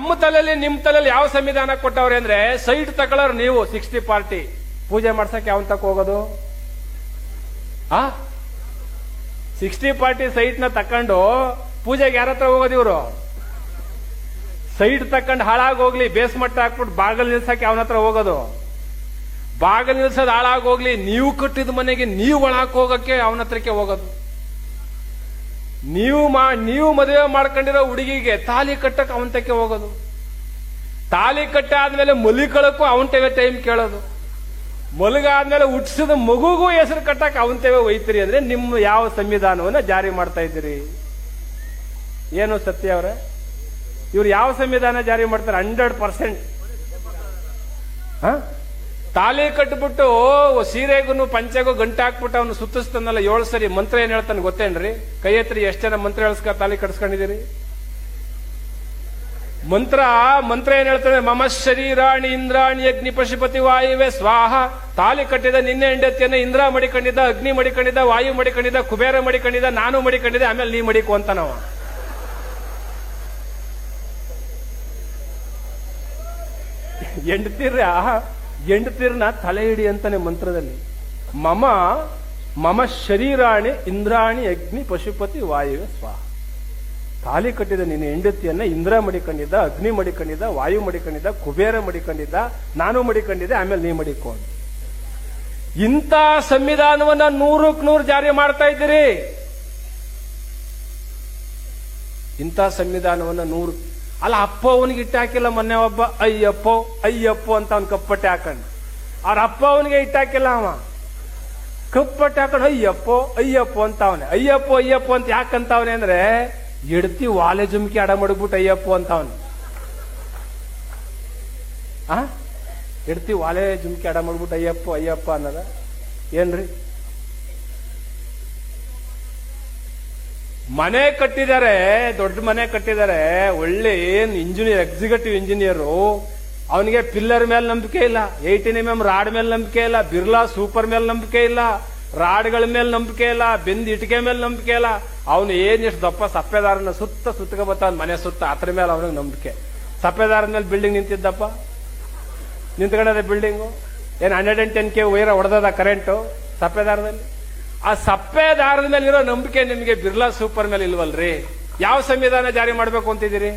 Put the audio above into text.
ನಿಮ್ಮ ತಲೆಯಲ್ಲಿ ಯಾವ ಸಂವಿಧಾನ ಕೊಟ್ಟವ್ರೆ ಅಂದ್ರೆ ಸೈಟ್ ತಗೊಳ್ಳೋರು ನೀವು 60 ಪಾರ್ಟಿ ಪೂಜೆ ಮಾಡ್ಸಕ್ಕೆ ಯಾವನ್ ತಕ್ಕ ಹೋಗೋದು 60 ಪಾರ್ಟಿ ಸೈಟ್ ನ ತಕೊಂಡು ಪೂಜೆಗೆ ಯಾರ ಹತ್ರ ಹೋಗೋದು ಇವರು ಸೈಟ್ ತಕೊಂಡು ಹಾಳಾಗೋಗ್ಲಿ ಬೇಸ್ಮಟ್ಟ ಹಾಕ್ಬಿಟ್ಟು ಬಾಗಿಲು ನಿಲ್ಸಕ್ಕೆ ಅವನ ಹತ್ರ ಹೋಗೋದು ಬಾಗಿಲು ನಿಲ್ಸೋದು ಹಾಳಾಗೋಗ್ಲಿ ನೀವು ಕಟ್ಟಿದ ಮನೆಗೆ ನೀವು ಒಳಕ್ ಹೋಗಕ್ಕೆ ಅವನ ಹತ್ರಕ್ಕೆ ಹೋಗೋದು ನೀವು ಮದುವೆ ಮಾಡ್ಕೊಂಡಿರೋ ಹುಡುಗಿಗೆ ತಾಲಿ ಕಟ್ಟಕ್ಕೆ ಅವನತಕ್ಕೆ ಹೋಗೋದು ತಾಲಿ ಕಟ್ಟ ಆದ್ಮೇಲೆ ಮಲಿಕಳಕ್ಕೂ ಅವನತೇವೆ ಟೈಮ್ ಕೇಳೋದು ಮಲಗಾದ್ಮೇಲೆ ಹುಟ್ಟಿಸಿದ ಮಗುಗೂ ಹೆಸರು ಕಟ್ಟಕ್ಕೆ ಅವನತೇವೆ ಒಯ್ತೀರಿ ಅಂದ್ರೆ ನಿಮ್ಮ ಯಾವ ಸಂವಿಧಾನವನ್ನ ಜಾರಿ ಮಾಡ್ತಾ ಇದ್ದೀರಿ ಏನು ಸತ್ಯ ಅವ್ರೆ ಇವ್ರು ಯಾವ ಸಂವಿಧಾನ ಜಾರಿ ಮಾಡ್ತಾರೆ 100%. ತಾಲಿ ಕಟ್ಬಿಟ್ಟು ಸೀರೆಗೂ ಪಂಚೆಗೂ ಗಂಟೆ ಹಾಕ್ಬಿಟ್ಟು ಅವನು ಸುತ್ತಿಸ್ತಾನಲ್ಲ 7 ಸರಿ ಮಂತ್ರ ಏನ್ ಹೇಳ್ತಾನೆ ಗೊತ್ತೇನ್ರಿ ಕೈ ಎತ್ತರಿ ಎಷ್ಟು ಜನ ಮಂತ್ರ ಹೇಳ್ಸ್ಕ ತಾಲಿ ಕಟ್ಸ್ಕೊಂಡಿದ್ದೀರಿ ಮಂತ್ರ ಏನ್ ಹೇಳ್ತಾನೆ ಮಮ ಶರೀರಾಣಿ ಇಂದ್ರಾಣಿ ಅಗ್ನಿ ಪಶುಪತಿ ವಾಯುವೆ ಸ್ವಾಹ ತಾಲಿ ಕಟ್ಟಿದ ನಿನ್ನೆ ಹೆಂಡತಿಯನ್ನ ಇಂದ್ರ ಮಡಿಕೊಂಡಿದ್ದ ಅಗ್ನಿ ಮಡಿಕೊಂಡಿದ್ದ ವಾಯು ಮಡಿಕೊಂಡಿದ್ದ ಕುಬೇರ ಮಡಿಕೊಂಡಿದ್ದ ನಾನು ಮಡಿಕೊಂಡಿದ್ದೆ ಆಮೇಲೆ ನೀ ಮಡಿಕು ಅಂತ ನಾವು ಎಂಡತಿರ್ನ ತಲೆ ಹಿಡಿ ಅಂತಾನೆ ಮಂತ್ರದಲ್ಲಿ ಮಮ ಶರೀರಾಣಿ ಇಂದ್ರಾಣಿ ಅಗ್ನಿ ಪಶುಪತಿ ವಾಯುವೆ ಸ್ವಾಹ ತಾಲಿ ಕಟ್ಟಿದ ನಿನ್ನ ಹೆಂಡತಿಯನ್ನ ಇಂದ್ರ ಮಡಿಕೊಂಡಿದ್ದ ಅಗ್ನಿ ಮಡಿಕೊಂಡಿದ್ದ ವಾಯು ಮಡಿಕೊಂಡಿದ್ದ ಕುಬೇರ ಮಡಿಕೊಂಡಿದ್ದ ನಾನು ಮಡಿಕೊಂಡಿದ್ದೆ ಆಮೇಲೆ ನೀ ಮಡಿಕೊಂಡು ಇಂಥ ಸಂವಿಧಾನವನ್ನ 100ಕ್ಕೆ 100 ಜಾರಿ ಮಾಡ್ತಾ ಇದ್ದೀರಿ ಇಂಥ ಸಂವಿಧಾನವನ್ನ 100 ಅಲ್ಲ ಅಪ್ಪ ಅವನಿಗೆ ಇಟ್ಟಾಕಿಲ್ಲ ಮೊನ್ನೆ ಒಬ್ಬ ಅಯ್ಯಪ್ಪೋ ಅಂತ ಅವ್ನ ಕಪ್ಪಟ್ಟೆ ಹಾಕೊಂಡು ಅವ್ರ ಅಪ್ಪ ಅವನಿಗೆ ಇಟ್ಟಾಕಿಲ್ಲ ಅವ ಕಪ್ಪಟ್ಟೆ ಹಾಕೊಂಡು ಅಯ್ಯಪ್ಪೋ ಅಂತ ಅವನೇ ಅಯ್ಯಪ್ಪೋ ಅಂತ ಯಾಕಂತ ಅವನೇ ಅಂದ್ರೆ ಎಡ್ತಿ ವಾಲೆ ಜುಮ್ಕಿ ಅಡ ಮಡಗ್ಬಿಟ್ಟು ಅಯ್ಯಪ್ಪೋ ಅಂತ ಅವನು ಎಡ್ತಿ ವಾಲೆ ಜುಮ್ಕಿ ಅಡ ಮಾಡ್ಬಿಟ್ಟು ಅಯ್ಯಪ್ಪ ಅನ್ನದ ಏನ್ರಿ ಮನೆ ಕಟ್ಟಿದ್ದಾರೆ ದೊಡ್ಡ ಮನೆ ಕಟ್ಟಿದ್ದಾರೆ ಒಳ್ಳೆ ಏನ್ ಇಂಜಿನಿಯರ್ ಎಕ್ಸಿಕ್ಯೂಟಿವ್ ಇಂಜಿನಿಯರು ಅವನಿಗೆ ಪಿಲ್ಲರ್ ಮೇಲೆ ನಂಬಿಕೆ ಇಲ್ಲ 18mm ರಾಡ್ ಮೇಲೆ ನಂಬಿಕೆ ಇಲ್ಲ ಬಿರ್ಲಾ ಸೂಪರ್ ಮೇಲೆ ನಂಬಿಕೆ ಇಲ್ಲ ರಾಡ್ಗಳ ಮೇಲೆ ನಂಬಿಕೆ ಇಲ್ಲ ಬೆಂದ್ ಇಟಿಕೆ ಮೇಲೆ ನಂಬಿಕೆ ಇಲ್ಲ ಅವನು ಏನಿಷ್ಟು ದಪ್ಪ ಸಪ್ಪೆದಾರನ ಸುತ್ತಕ ಬರ್ತಾವ ಮನೆ ಸುತ್ತ ಅದ್ರ ಮೇಲೆ ಅವನಿಗೆ ನಂಬಿಕೆ ಸಪ್ಪೆದಾರದ ಮೇಲೆ ಬಿಲ್ಡಿಂಗ್ ನಿಂತ್ಕೊಂಡದ ಬಿಲ್ಡಿಂಗು ಏನ್ 110K ವೈರ ಹೊಡೆದದ ಕರೆಂಟು ಸಪ್ಪೆದಾರದಲ್ಲಿ ಆ ಸಪ್ಪೆದಾರದ ಮೇಲೆ ಇರೋ ನಂಬಿಕೆ ನಿಮಗೆ ಬಿರ್ಲಾ ಸೂಪರ್ ಮೇಲೆ ಇಲ್ವಲ್ರಿ ಯಾವ ಸಂವಿಧಾನ ಜಾರಿ ಮಾಡ್ಬೇಕು ಅಂತಿದ್ದೀರಿ